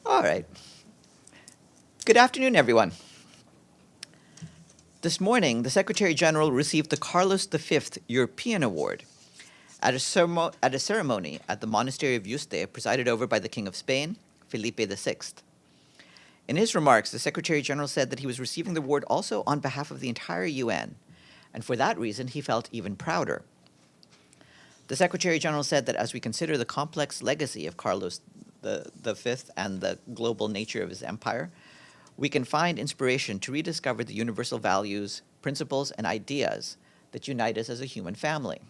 All right. Good afternoon, everyone. This morning, the Secretary General received the Carlos V European Award at a ceremony at the Monastery of Yuste, presided over by the King of Spain, Felipe VI. In his remarks, the Secretary General said that he was receiving the award also on behalf of the entire UN, and for that reason, he felt even prouder. The Secretary General said that as we consider the complex legacy of Carlos V and the global nature of his empire, we can find inspiration to rediscover the universal values, principles, and ideas that unite us as a human family.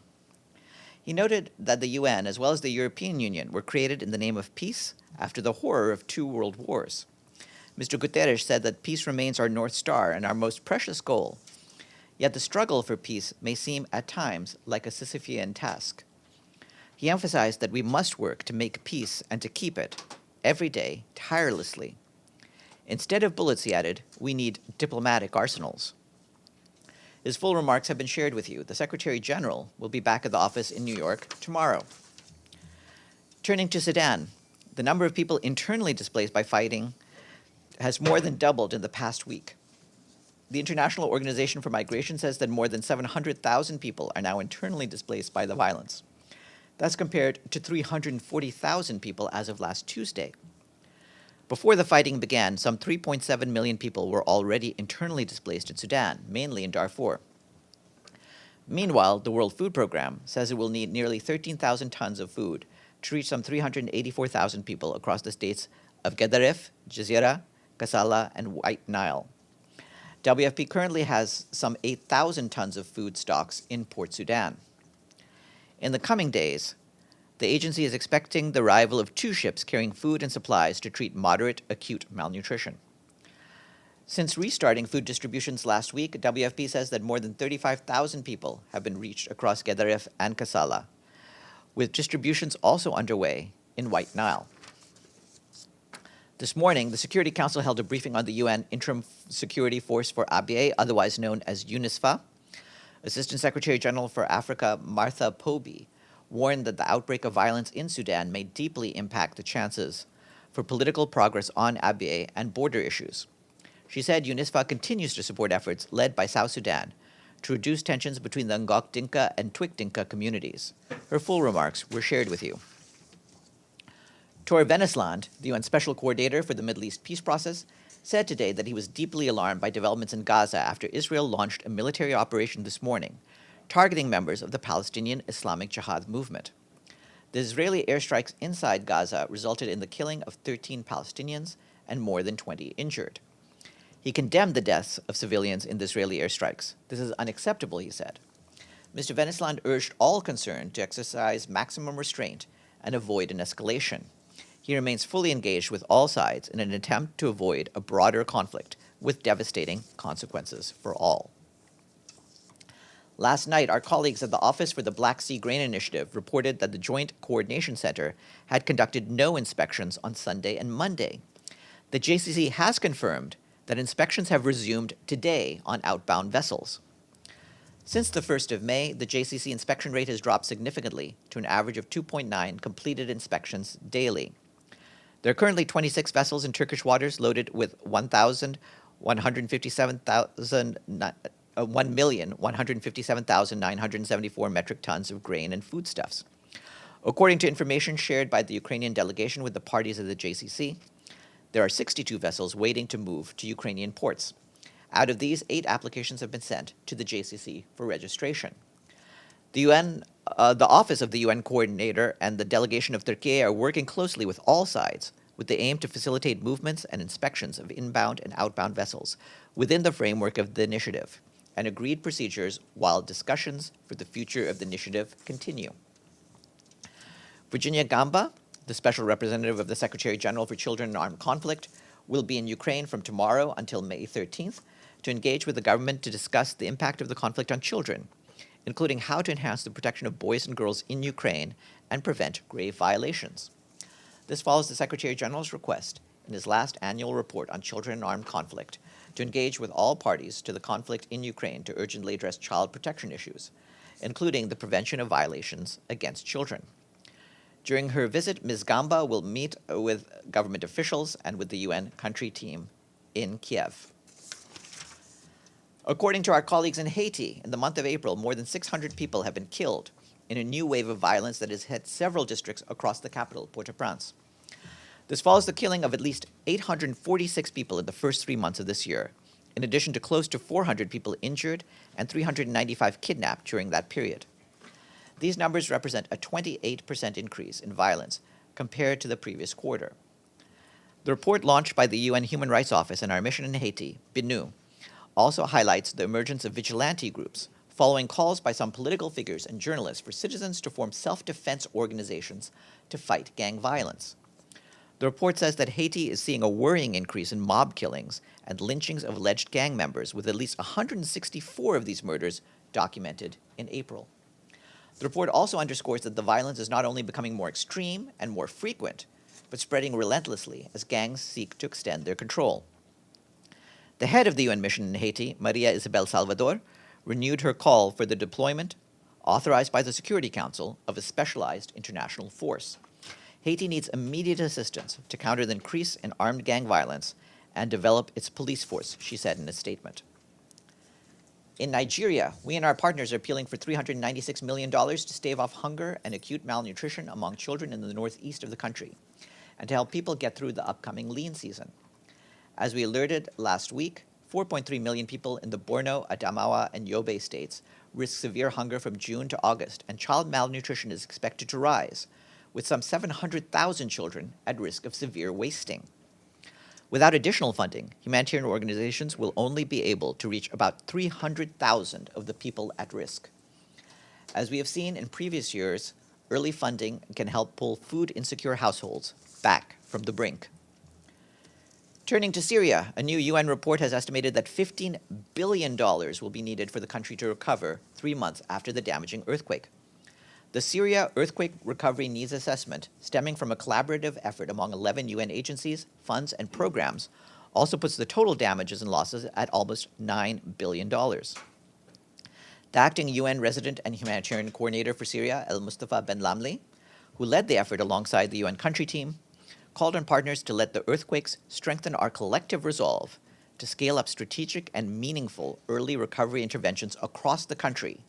He noted that the UN, as well as the European Union, were created in the name of peace after the horror of 2 world wars. Mr. Guterres said that peace remains our North Star and our most precious goal, yet the struggle for peace may seem at times like a Sisyphean task. He emphasized that we must work to make peace and to keep it, every day, tirelessly. Instead of bullets, he added, we need diplomatic arsenals. His full remarks have been shared with you. The Secretary General will be back at the office in New York tomorrow. Turning to Sudan, the number of people internally displaced by fighting has more than doubled in the past week. The International Organization for Migration says that more than 700,000 people are now internally displaced by the violence. That's compared to 340,000 people as of last Tuesday. Before the fighting began, some 3.7 million people were already internally displaced in Sudan, mainly in Darfur. Meanwhile, the World Food Programme says it will need nearly 13,000 tons of food to reach some 384,000 people across the states of Guterres, Jazeera, Kassala, and White Nile. WFP currently has some 8,000 tons of food stocks in Port Sudan. In the coming days, the agency is expecting the arrival of 2 ships carrying food and supplies to treat moderate acute malnutrition. Since restarting food distributions last week, WFP says that more than 35,000 people have been reached across Guterres and Kassala, with distributions also underway in White Nile. This morning, the Security Council held a briefing on the UN Interim Security Force for Abyei, otherwise known as UNISFA. Assistant Secretary General for Africa, Martha Poby, warned that the outbreak of violence in Sudan may deeply impact the chances for political progress on Abyei and border issues. She said UNISFA continues to support efforts led by South Sudan to reduce tensions between the Ngok Dinka and Twik Dinka communities. Her full remarks were shared with you. Tor Vennesland, the UN Special Coordinator for the Middle East peace process, said today that he was deeply alarmed by developments in Gaza after Israel launched a military operation this morning, targeting members of the Palestinian Islamic Jihad movement. The Israeli airstrikes inside Gaza resulted in the killing of 13 Palestinians and more than 20 injured. He condemned the deaths of civilians in the Israeli airstrikes. This is unacceptable, he said. Mr. Vennesland urged all concerned to exercise maximum restraint and avoid an escalation. He remains fully engaged with all sides in an attempt to avoid a broader conflict with devastating consequences for all. Last night, our colleagues at the Office for the Black Sea Grain Initiative reported that the Joint Coordination Center had conducted no inspections on Sunday and Monday. The JCC has confirmed that inspections have resumed today on outbound vessels. Since the 1st of May, the JCC inspection rate has dropped significantly to an average of 2.9 completed inspections daily. There are currently 26 vessels in Turkish waters loaded with 1,157,974 metric tons of grain and foodstuffs. According to information shared by the Ukrainian delegation with the parties of the JCC, there are 62 vessels waiting to move to Ukrainian ports. Out of these, 8 applications have been sent to the JCC for registration. The Office of the UN Coordinator and the delegation of Turkey are working closely with all sides with the aim to facilitate movements and inspections of inbound and outbound vessels within the framework of the initiative and agreed procedures while discussions for the future of the initiative continue. Virginia Gamba, the Special Representative of the Secretary General for Children in Armed Conflict, will be in Ukraine from tomorrow until May 13th to engage with the government to discuss the impact of the conflict on children, including how to enhance the protection of boys and girls in Ukraine and prevent grave violations. This follows the Secretary General's request in his last annual report on children in armed conflict to engage with all parties to the conflict in Ukraine to urgently address child protection issues, including the prevention of violations against children. During her visit, Ms. Gamba will meet with government officials and with the UN country team in Kiev. According to our colleagues in Haiti, in the month of April, more than 600 people have been killed in a new wave of violence that has hit several districts across the capital, Port-au-Prince. This follows the killing of at least 846 people in the first 3 months of this year, in addition to close to 400 people injured and 395 kidnapped during that period. These numbers represent a 28% increase in violence compared to the previous quarter. The report launched by the UN Human Rights Office and our mission in Haiti, BNU, also highlights the emergence of vigilante groups, following calls by some political figures and journalists for citizens to form self-defense organizations to fight gang violence. The report says that Haiti is seeing a worrying increase in mob killings and lynchings of alleged gang members, with at least 164 of these murders documented in April. The report also underscores that the violence is not only becoming more extreme and more frequent, but spreading relentlessly as gangs seek to extend their control. The head of the UN mission in Haiti, Maria Isabel Salvador, renewed her call for the deployment, authorized by the Security Council, of a specialized international force. Haiti needs immediate assistance to counter the increase in armed gang violence and develop its police force, she said in a statement. In Nigeria, we and our partners are appealing for $396 million to stave off hunger and acute malnutrition among children in the northeast of the country, and to help people get through the upcoming lean season. As we alerted last week, 4.3 million people in the Borno, Adamawa, and Yobe states risk severe hunger from June to August, and child malnutrition is expected to rise, with some 700,000 children at risk of severe wasting. Without additional funding, humanitarian organizations will only be able to reach about 300,000 of the people at risk. As we have seen in previous years, early funding can help pull food-insecure households back from the brink. Turning to Syria, a new UN report has estimated that $15 billion will be needed for the country to recover 3 months after the damaging earthquake. The Syria Earthquake Recovery Needs Assessment, stemming from a collaborative effort among 11 UN agencies, funds, and programs, also puts the total damages and losses at almost $9 billion. The acting UN resident and humanitarian coordinator for Syria, El Mustafa Ben Lamli, who led the effort alongside the UN country team, called on partners to let the earthquakes strengthen our collective resolve to scale up strategic and meaningful early recovery interventions across the country,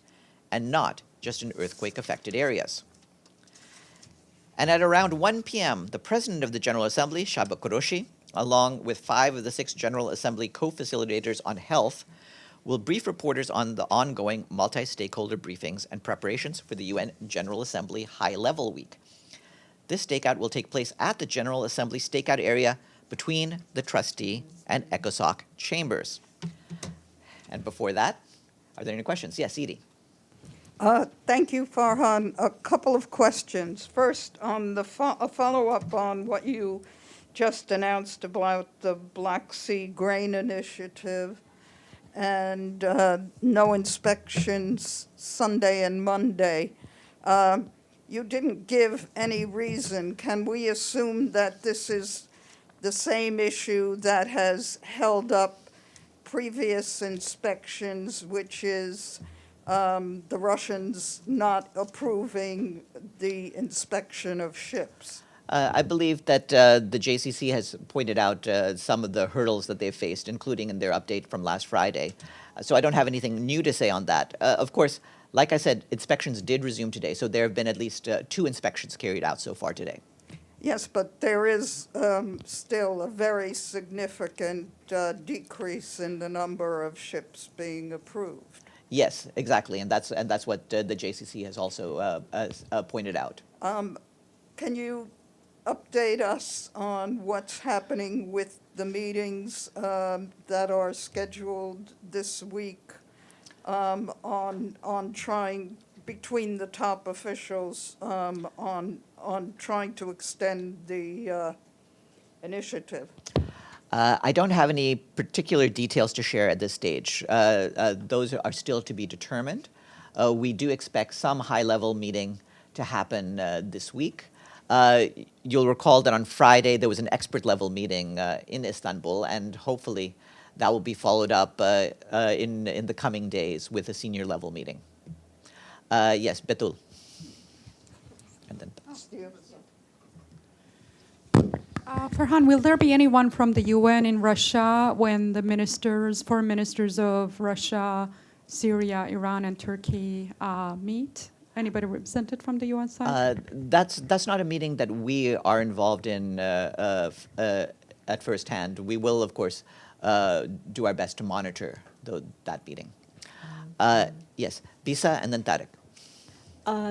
and not just in earthquake-affected areas. And at around 1 p.m., the President of the General Assembly, Shaba Kuroshi, along with 5 of the 6 General Assembly co-facilitators on health, will brief reporters on the ongoing multi-stakeholder briefings and preparations for the UN General Assembly High-Level Week. This stakeout will take place at the General Assembly stakeout area between the trustee and ECOSOC chambers. And before that, are there any questions? Yes, Edie. Thank you, Farhan. A couple of questions. First, on the a follow-up on what you just announced about the Black Sea Grain Initiative and no inspections Sunday and Monday. You didn't give any reason. Can we assume that this is the same issue that has held up previous inspections, which is the Russians not approving the inspection of ships? I believe that the JCC has pointed out some of the hurdles that they've faced, including in their update from last Friday. So I don't have anything new to say on that. Of course, like I said, inspections did resume today, so there have been at least 2 inspections carried out so far today. Yes, but there is still a very significant decrease in the number of ships being approved. Yes, exactly, and that's what the JCC has also pointed out. Can you update us on what's happening with the meetings that are scheduled this week on trying, between the top officials, on trying to extend the initiative? I don't have any particular details to share at this stage. Those are still to be determined. We do expect some high-level meeting to happen this week. You'll recall that on Friday there was an expert-level meeting in Istanbul, and hopefully that will be followed up in the coming days with a senior-level meeting. Yes, Betul. And then. Farhan, will there be anyone from the UN in Russia when the foreign ministers of Russia, Syria, Iran, and Turkey meet? Anybody represented from the UN side? That's not a meeting that we are involved in at first hand. We will, of course, do our best to monitor that meeting. Yes, Bisa and then Tariq.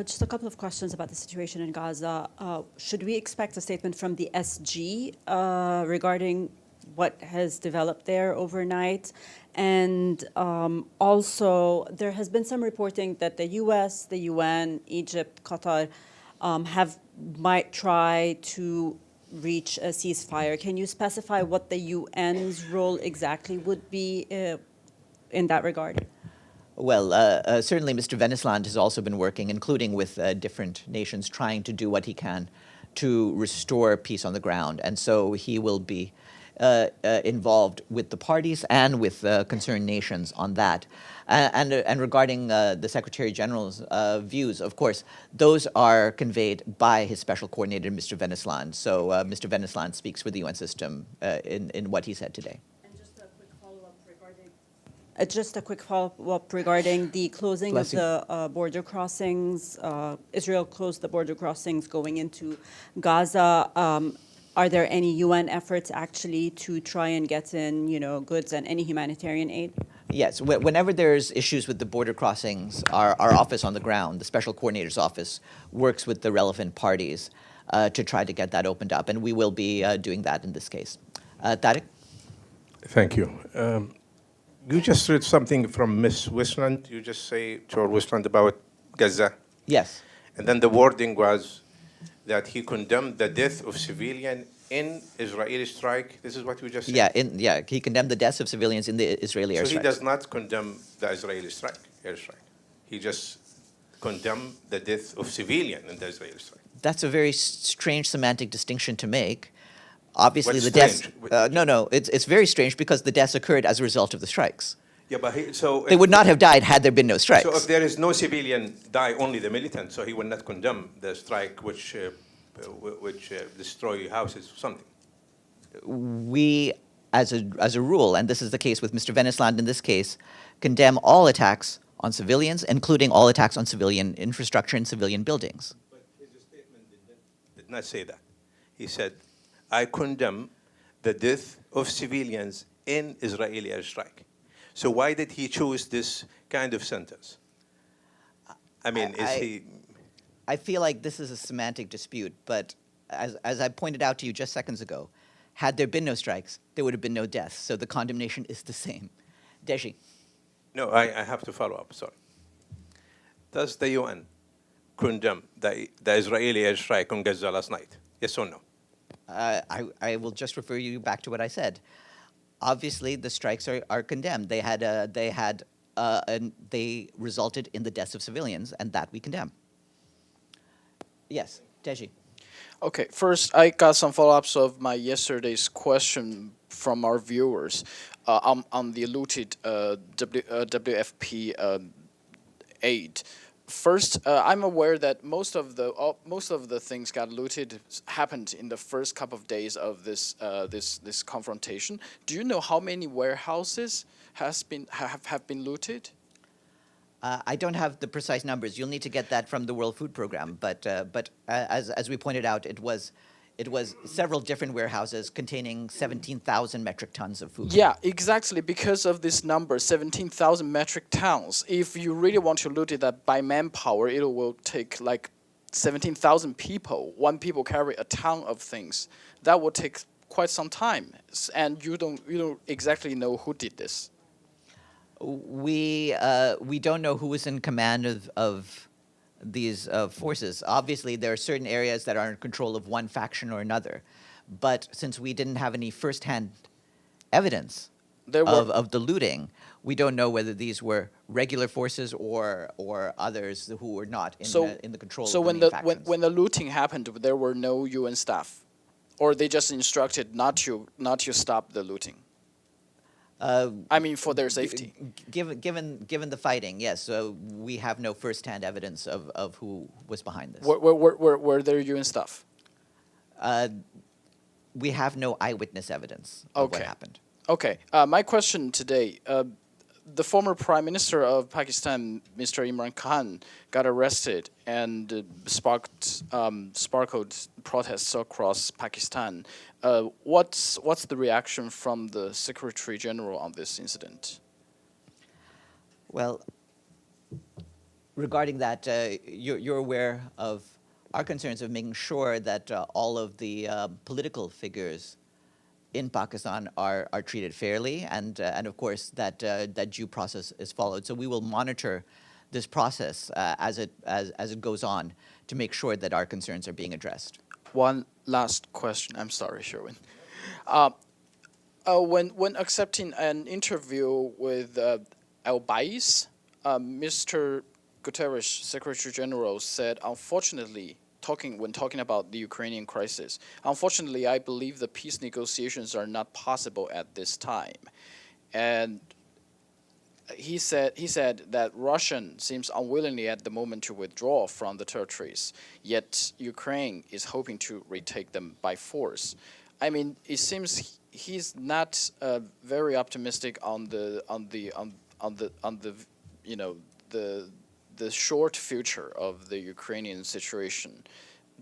Just a couple of questions about the situation in Gaza. Should we expect a statement from the SG regarding what has developed there overnight? And also, there has been some reporting that the US, the UN, Egypt, Qatar might try to reach a ceasefire. Can you specify what the UN's role exactly would be in that regard? Well, certainly Mr. Venisland has also been working, including with different nations, trying to do what he can to restore peace on the ground. And so he will be involved with the parties and with concerned nations on that. And regarding the Secretary General's views, of course, those are conveyed by his special coordinator, Mr. Venisland. So Mr. Venisland speaks for the UN system in what he said today. Just a quick follow-up regarding the closing of the border crossings. Israel closed the border crossings going into Gaza. Are there any UN efforts actually to try and get in, goods and any humanitarian aid? Yes, whenever there's issues with the border crossings, our office on the ground, the Special Coordinator's office, works with the relevant parties to try to get that opened up, and we will be doing that in this case. Tariq? Thank you. You just read something from Ms. Westland. You just say to Westland about Gaza. Yes. And then the wording was that he condemned the death of civilian in Israeli strike. This is what you just said? Yeah, he condemned the deaths of civilians in the Israeli airstrike. So he does not condemn the Israeli airstrike. He just condemned the death of civilian in the Israeli strike. That's a very strange semantic distinction to make. Obviously, What's the deaths. strange? It's very strange because the deaths occurred as a result of the strikes. Yeah, but they would not have died had there been no strikes. So if there is no civilian die, only the militant, so he will not condemn the strike which destroy houses or something. We, as a rule, and this is the case with Mr. Venisland in this case, condemn all attacks on civilians, including all attacks on civilian infrastructure and civilian buildings. But his statement did not say that. He said, I condemn the death of civilians in Israeli airstrike. So why did he choose this kind of sentence? I mean, I feel like this is a semantic dispute, but as I pointed out to you just seconds ago, had there been no strikes, there would have been no deaths. So the condemnation is the same. Deji. No, I have to follow up, sorry. Does the UN condemn the Israeli airstrike on Gaza last night? Yes or no? I will just refer you back to what I said. Obviously, the strikes are condemned. They resulted in the deaths of civilians, and that we condemn. Yes, Deji. Okay, first, I got some follow-ups of my yesterday's question from our viewers on the looted WFP aid. First, I'm aware that most of the things got looted happened in the first couple of days of this confrontation. Do you know how many warehouses have been looted? I don't have the precise numbers. You'll need to get that from the World Food Program. But as we pointed out, it was several different warehouses containing 17,000 metric tons of food. Yeah, exactly. Because of this number, 17,000 metric tons. If you really want to loot it by manpower, it will take like 17,000 people. One people carry a ton of things. That will take quite some time, and you don't exactly know who did this. We don't know who was in command of these forces. Obviously, there are certain areas that are in control of one faction or another. But since we didn't have any firsthand evidence of the looting, we don't know whether these were regular forces or others who were not in the control of the main factions. So when the looting happened, there were no UN staff, or they just instructed not to stop the looting. I mean, for their safety. Given the fighting, yes. So we have no firsthand evidence of who was behind this. Were there UN staff? we have no eyewitness evidence of what Okay. happened. Okay. My question today: the former Prime Minister of Pakistan, Mr. Imran Khan, got arrested and sparkled protests across Pakistan. What's the reaction from the Secretary General on this incident? Well, regarding that, you're aware of our concerns of making sure that all of the political figures in Pakistan are treated fairly, and of course that due process is followed. So we will monitor this process as it goes on to make sure that our concerns are being addressed. One last question. I'm sorry, Sherwin. When accepting an interview with Abyei, Mr. Guterres, Secretary General, said, unfortunately, when talking about the Ukrainian crisis, unfortunately, I believe the peace negotiations are not possible at this time. And he said that Russia seems unwillingly at the moment to withdraw from the territories, yet Ukraine is hoping to retake them by force. I mean, it seems he's not very optimistic on the the short future of the Ukrainian situation.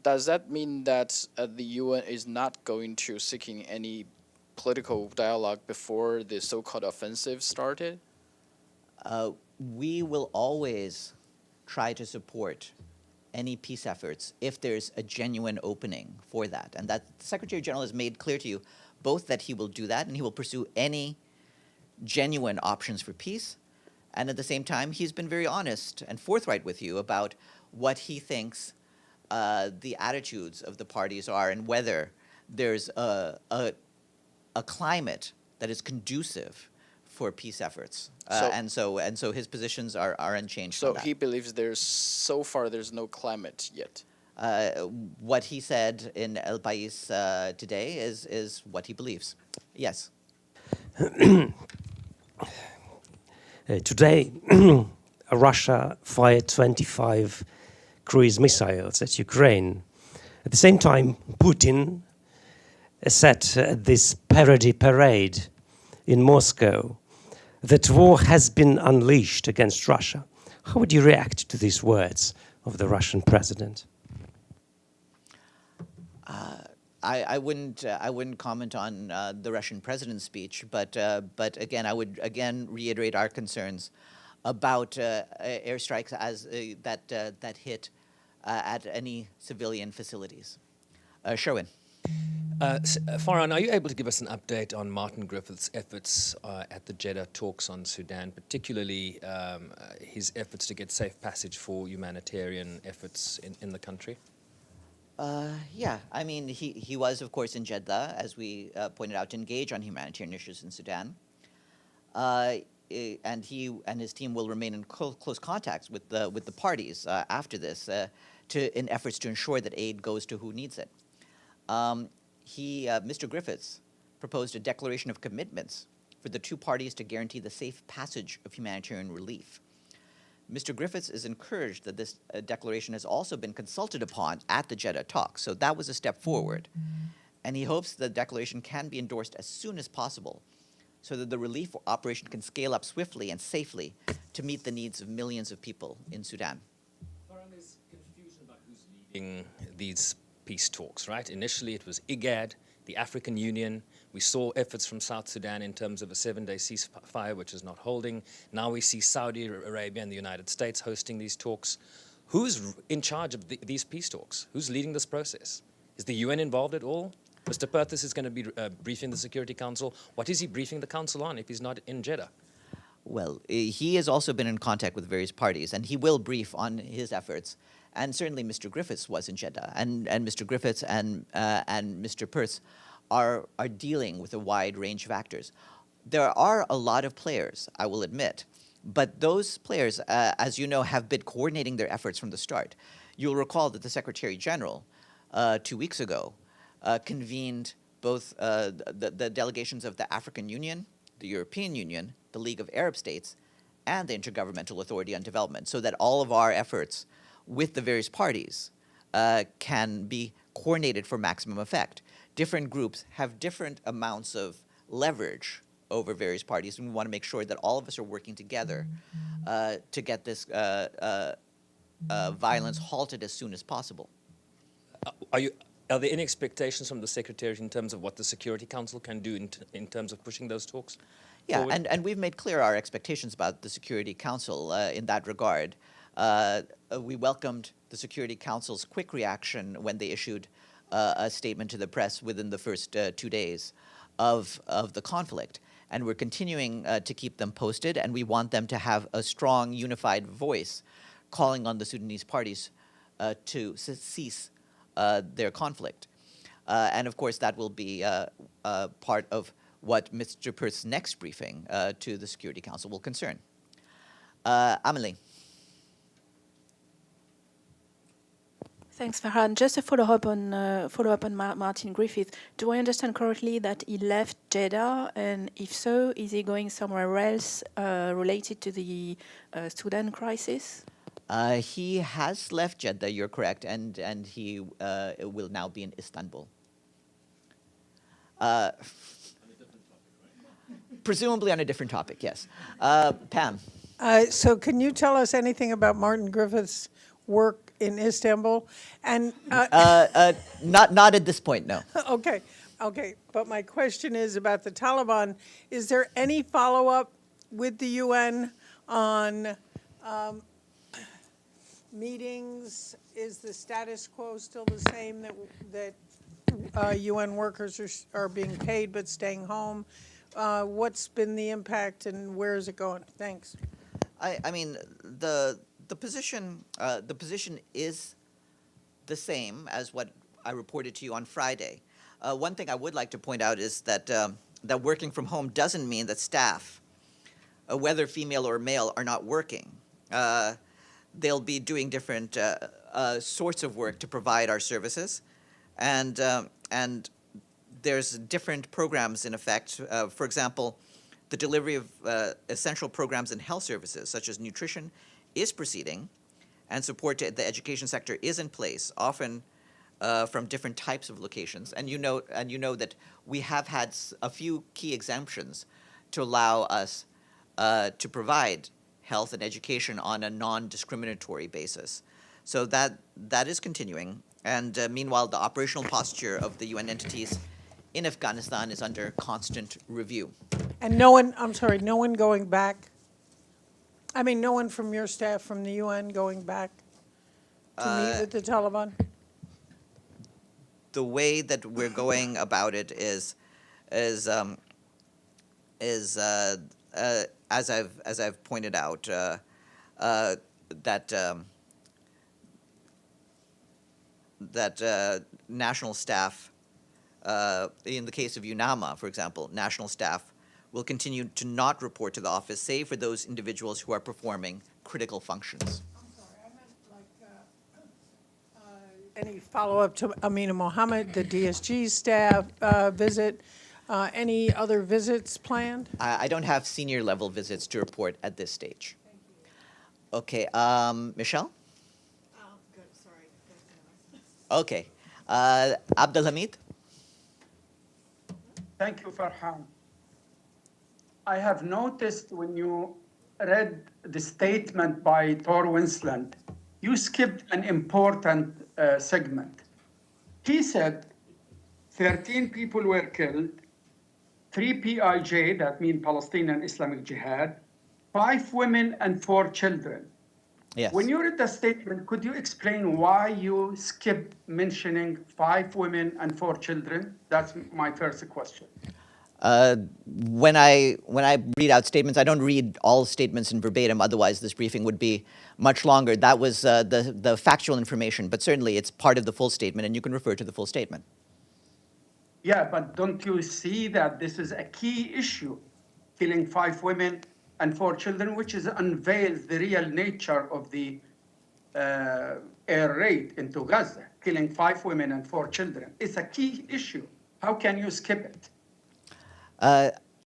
Does that mean that the UN is not going to seeking any political dialogue before the so-called offensive started? We will always try to support any peace efforts if there's a genuine opening for that. And that the Secretary General has made clear to you both that he will do that and he will pursue any genuine options for peace. And at the same time, he's been very honest and forthright with you about what he thinks the attitudes of the parties are and whether there's a climate that is conducive for peace efforts. And so his positions are unchanged. So from he that. believes so far there's no climate yet. What he said in El País today is what he believes. Yes. Today, Russia fired 25 cruise missiles at Ukraine. At the same time, Putin said at this parody parade in Moscow that war has been unleashed against Russia. How would you react to these words of the Russian president? I wouldn't comment on the Russian president's speech, but again, I would again reiterate our concerns about airstrikes as that hit at any civilian facilities. Sherwin. Farhan, are you able to give us an update on Martin Griffith's efforts at the Jeddah talks on Sudan, particularly his efforts to get safe passage for humanitarian efforts in the country? Yeah, I mean, he was, of course, in Jeddah, as we pointed out, to engage on humanitarian issues in Sudan. And he and his team will remain in close contacts with the parties after this in efforts to ensure that aid goes to who needs it. Mr. Griffiths proposed a declaration of commitments for the two parties to guarantee the safe passage of humanitarian relief. Mr. Griffiths is encouraged that this declaration has also been consulted upon at the Jeddah talks, so that was a step forward. And he hopes the declaration can be endorsed as soon as possible so that the relief operation can scale up swiftly and safely to meet the needs of millions of people in Sudan. There's confusion about who's leading these peace talks, right? Initially, it was IGAD, the African Union. We saw efforts from South Sudan in terms of a 7-day ceasefire, which is not holding. Now we see Saudi Arabia and the United States hosting these talks. Who's in charge of these peace talks? Who's leading this process? Is the UN involved at all? Mr. Perthis is going to be briefing the Security Council. What is he briefing the Council on if he's not in Jeddah? Well, he has also been in contact with various parties, and he will brief on his efforts. And certainly Mr. Griffiths was in Jeddah, and Mr. Griffiths and Mr. Perth are dealing with a wide range of actors. There are a lot of players, I will admit, but those players, as you know, have been coordinating their efforts from the start. You'll recall that the Secretary General 2 weeks ago convened both the delegations of the African Union, the European Union, the League of Arab States, and the Intergovernmental Authority on Development, so that all of our efforts with the various parties can be coordinated for maximum effect. different groups have different amounts of leverage over various parties, and we want to make sure that all of us are working together to get this violence halted as soon as possible. Are there any expectations from the Secretary in terms of what the Security Council can do in terms of pushing those talks? Yeah, forward? and we've made clear our expectations about the Security Council in that regard. We welcomed the Security Council's quick reaction when they issued a statement to the press within the first 2 days of the conflict. And we're continuing to keep them posted, and we want them to have a strong, unified voice calling on the Sudanese parties to cease their conflict. And of course, that will be part of what Mr. Perth's next briefing to the Security Council will concern. Amelie. Thanks, Farhan. Just a follow-up on Martin Griffith. Do I understand correctly that he left Jeddah, and if so, is he going somewhere else related to the Sudan crisis? He has left Jeddah, you're correct, and he will now be in Istanbul. Presumably on a different topic, yes. Pam. So can you tell us anything about Martin Griffith's work in Istanbul? And Not at this point, no. okay. But my question is about the Taliban. Is there any follow-up with the UN on meetings? Is the status quo still the same, that UN workers are being paid but staying home? What's been the impact, and where is it going? Thanks. I mean, the position is the same as what I reported to you on Friday. One thing I would like to point out is that that working from home doesn't mean that staff, whether female or male, are not working. They'll be doing different sorts of work to provide our services, and there's different programs in effect. For example, the delivery of essential programs in health services, such as nutrition, is proceeding, and support to the education sector is in place, often from different types of locations. And you know that we have had a few key exemptions to allow us to provide health and education on a non-discriminatory basis. So that is continuing. And meanwhile, the operational posture of the UN entities in Afghanistan is under constant review. And no one going back? I mean, no one from your staff from the UN going back to meet with the Taliban? The way that we're going about it is as I've pointed out, that national staff, in the case of UNAMA, for example, national staff will continue to not report to the office, save for those individuals who are performing critical functions. I'm sorry, I meant any follow-up to Amina Mohammed, the DSG staff visit, any other visits planned? I don't have senior level visits to report at this stage. Thank you. Okay, Michelle? Good, sorry. Okay, Abdelhamid? Thank you, Farhan. I have noticed when you read the statement by Thor Winsland, you skipped an important segment. He said 13 people were killed, 3 PIJ, that means Palestinian Islamic Jihad, 5 women and 4 children. Yes. When you read the statement, could you explain why you skipped mentioning 5 women and 4 children? That's my first question. When I read out statements, I don't read all statements in verbatim, otherwise this briefing would be much longer. That was the factual information, but certainly it's part of the full statement, and you can refer to the full statement. Yeah, but don't you see that this is a key issue, killing 5 women and 4 children, which unveils the real nature of the air raid into Gaza, killing 5 women and 4 children. It's a key issue. How can you skip it?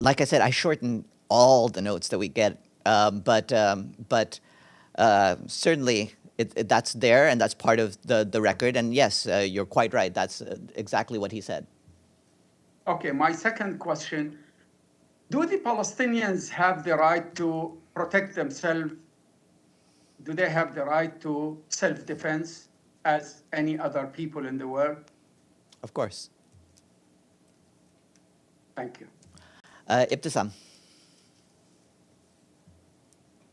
Like I said, I shorten all the notes that we get, but certainly that's there, and that's part of the record. And yes, you're quite right. That's exactly what he said. Okay, my second question, do the Palestinians have the right to protect themselves? Do they have the right to self-defense as any other people in the world? Of course. Thank you. Ibtisam.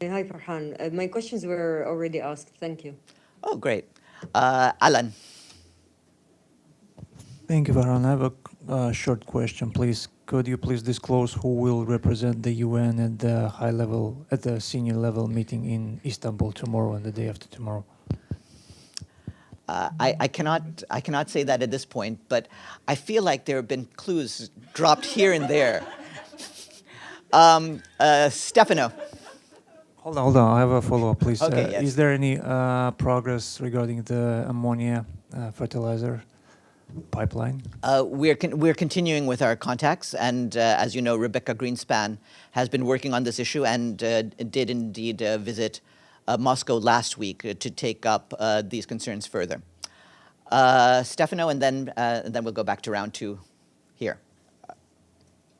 Hi, Farhan. My questions were already asked. Thank you. Oh, great. Alan. Thank you, Farhan. I have a short question, please. Could you please disclose who will represent the UN at the high level, at the senior level meeting in Istanbul tomorrow and the day after tomorrow? I cannot say that at this point, but I feel like there have been clues dropped here and there. Stefano. Hold on. I have a follow-up, please. Okay, yes. Is there any progress regarding the ammonia fertilizer pipeline? We're continuing with our contacts, and as you know, Rebecca Greenspan has been working on this issue and did indeed visit Moscow last week to take up these concerns further. Stefano, and then we'll go back to round two here.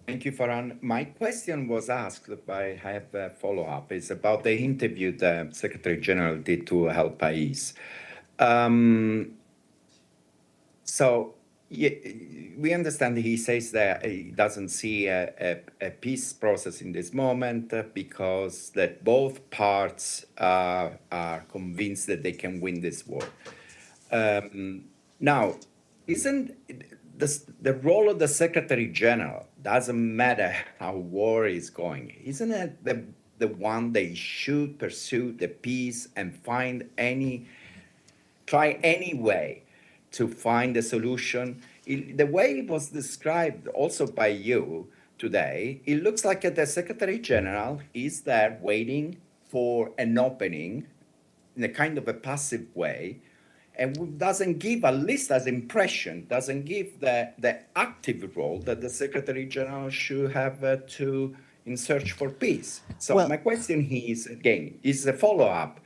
Thank you, Farhan. My question was asked, but I have a follow-up. It's about the interview the Secretary General did to help Abyei. So we understand he says that he doesn't see a peace process in this moment because that both parts are convinced that they can win this war. Now, isn't the role of the Secretary General, doesn't matter how war is going, isn't it the one they should pursue the peace and try any way to find a solution? The way it was described also by you today, it looks like the Secretary General is there waiting for an opening in a kind of a passive way, and doesn't give, at least as impression, doesn't give the active role that the Secretary General should have in search for peace. So my question is, again, is a follow-up.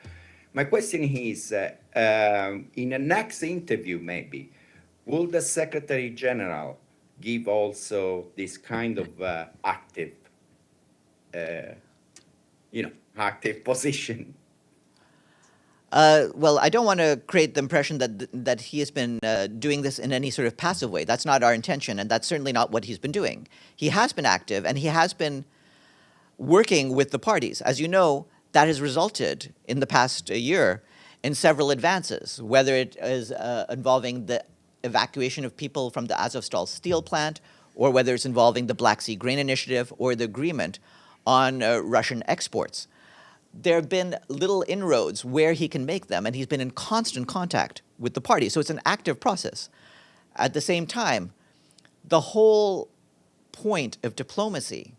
My question is, in a next interview maybe, will the Secretary General give also this kind of active position? Well, I don't want to create the impression that he has been doing this in any sort of passive way. That's not our intention, and that's certainly not what he's been doing. He has been active, and he has been working with the parties. As you know, that has resulted in the past year in several advances, whether it is involving the evacuation of people from the Azovstal steel plant, or whether it's involving the Black Sea Grain Initiative or the agreement on Russian exports. There have been little inroads where he can make them, and he's been in constant contact with the party. So it's an active process. At the same time, the whole point of diplomacy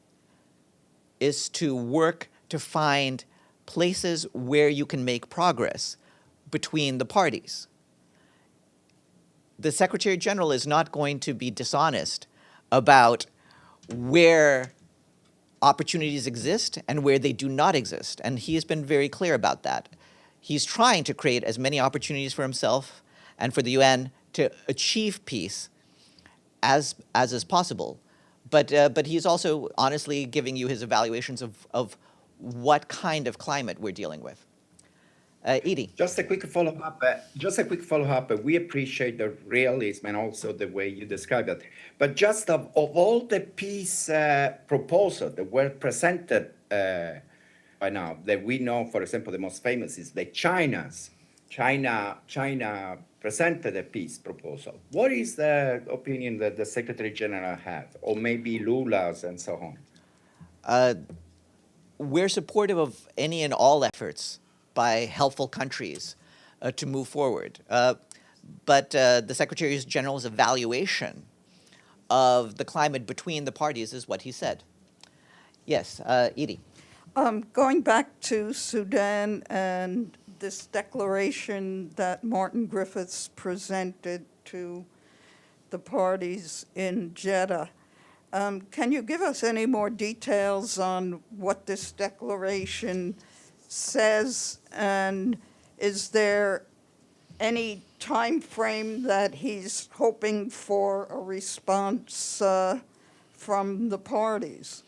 is to work to find places where you can make progress between the parties. The Secretary General is not going to be dishonest about where opportunities exist and where they do not exist. And he has been very clear about that. He's trying to create as many opportunities for himself and for the UN to achieve peace as is possible. But he's also honestly giving you his evaluations of what kind of climate we're dealing with. Edie. Just a quick follow-up. We appreciate the realism and also the way you describe it. But just of all the peace proposals that were presented by now, that we know, for example, the most famous is the China presented a peace proposal. What is the opinion that the Secretary General has, or maybe Lula's and so on? We're supportive of any and all efforts by helpful countries to move forward. But the Secretary General's evaluation of the climate between the parties is what he said. Yes, Edie. Going back to Sudan and this declaration that Martin Griffiths presented to the parties in Jeddah, can you give us any more details on what this declaration says, and is there any time frame that he's hoping for a response from the parties?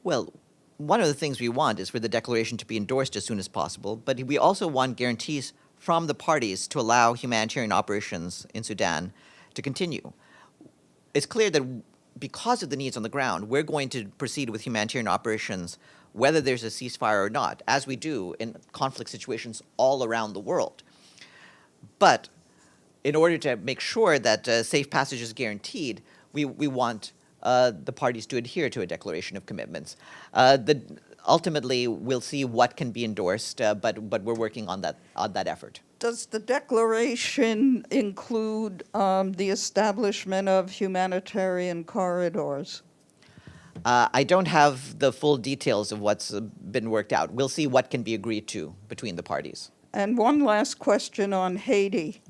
Well, one of the things we want is for the declaration to be endorsed as soon as possible, but we also want guarantees from the parties to allow humanitarian operations in Sudan to continue. It's clear that because of the needs on the ground, we're going to proceed with humanitarian operations whether there's a ceasefire or not, as we do in conflict situations all around the world. But in order to make sure that safe passage is guaranteed, we want the parties to adhere to a declaration of commitments. Ultimately, we'll see what can be endorsed, but we're working on that effort. Does the declaration include the establishment of humanitarian corridors? I don't have the full details of what's been worked out. We'll see what can be agreed to between the parties. And one last question on Haiti.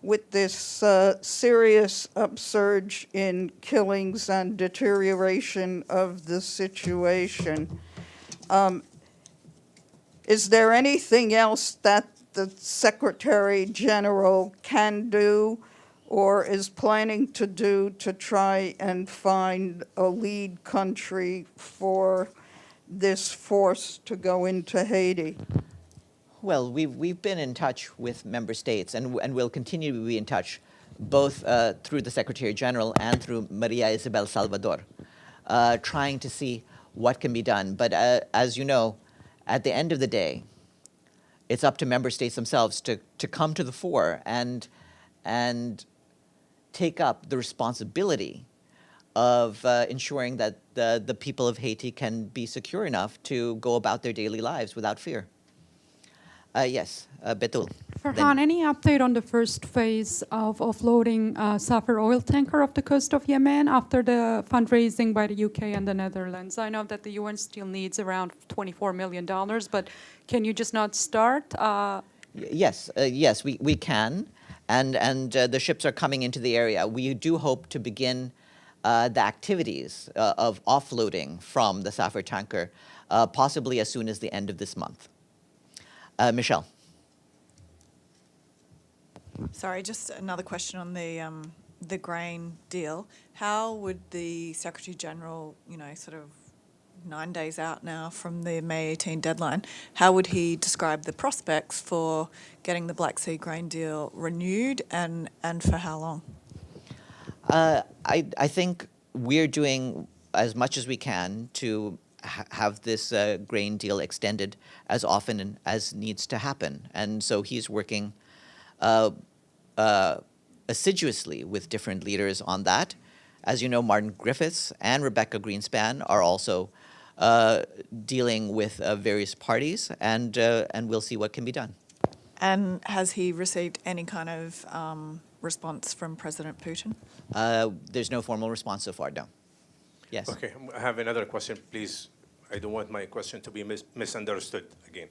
With this serious upsurge in killings and deterioration of the situation, is there anything else that the Secretary General can do or is planning to do to try and find a lead country for this force to go into Haiti? Well, we've been in touch with member states, and we'll continue to be in touch, both through the Secretary General and through Maria Isabel Salvador, trying to see what can be done. But as you know, at the end of the day, it's up to member states themselves to come to the fore and take up the responsibility of ensuring that the people of Haiti can be secure enough to go about their daily lives without fear. Yes, Betul. Farhan, any update on the first phase of offloading Safir oil tanker off the coast of Yemen after the fundraising by the UK and the Netherlands? I know that the UN still needs around $24 million, but can you just not start? Yes, we can, and the ships are coming into the area. We do hope to begin the activities of offloading from the Safir tanker possibly as soon as the end of this month. Michelle. Sorry, just another question on the grain deal. How would the Secretary General, sort of 9 days out now from the May 18 deadline, how would he describe the prospects for getting the Black Sea grain deal renewed and for how long? I think we're doing as much as we can to have this grain deal extended as often as needs to happen. And so he's working assiduously with different leaders on that. As you know, Martin Griffiths and Rebecca Greenspan are also dealing with various parties, and we'll see what can be done. And has he received any kind of response from President Putin? There's no formal response so far, no. Yes. Okay, I have another question, please. I don't want my question to be misunderstood again.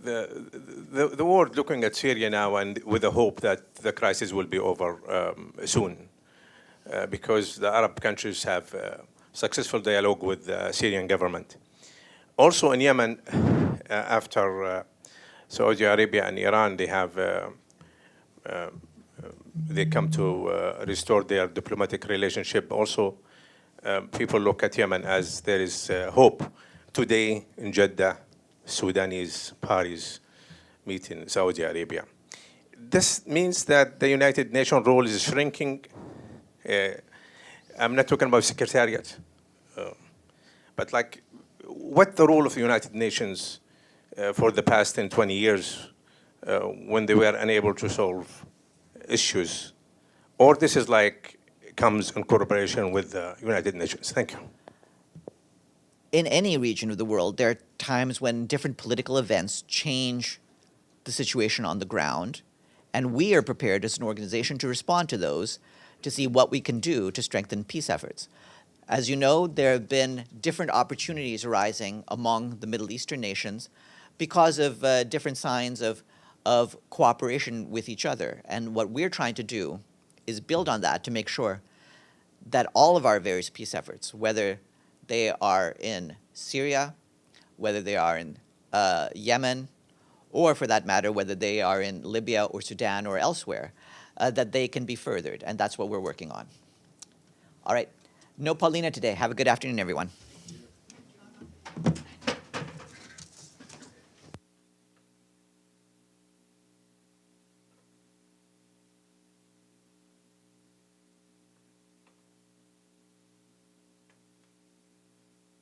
The world looking at Syria now and with the hope that the crisis will be over soon, because the Arab countries have successful dialogue with the Syrian government. Also in Yemen, after Saudi Arabia and Iran, they have they come to restore their diplomatic relationship. Also, people look at Yemen as there is hope. Today in Jeddah, Sudanese parties meet in Saudi Arabia. This means that the United Nations role is shrinking. I'm not talking about secretariat, but like what the role of the United Nations for the past 10, 20 years when they were unable to solve issues, or this is like comes in cooperation with the United Nations. Thank you. In any region of the world, there are times when different political events change the situation on the ground, and we are prepared as an organization to respond to those, to see what we can do to strengthen peace efforts. As you know, there have been different opportunities arising among the Middle Eastern nations because of different signs of cooperation with each other. And what we're trying to do is build on that to make sure that all of our various peace efforts, whether they are in Syria, whether they are in Yemen, or for that matter, whether they are in Libya or Sudan or elsewhere, that they can be furthered. And that's what we're working on. All right. No Paulina today. Have a good afternoon, everyone.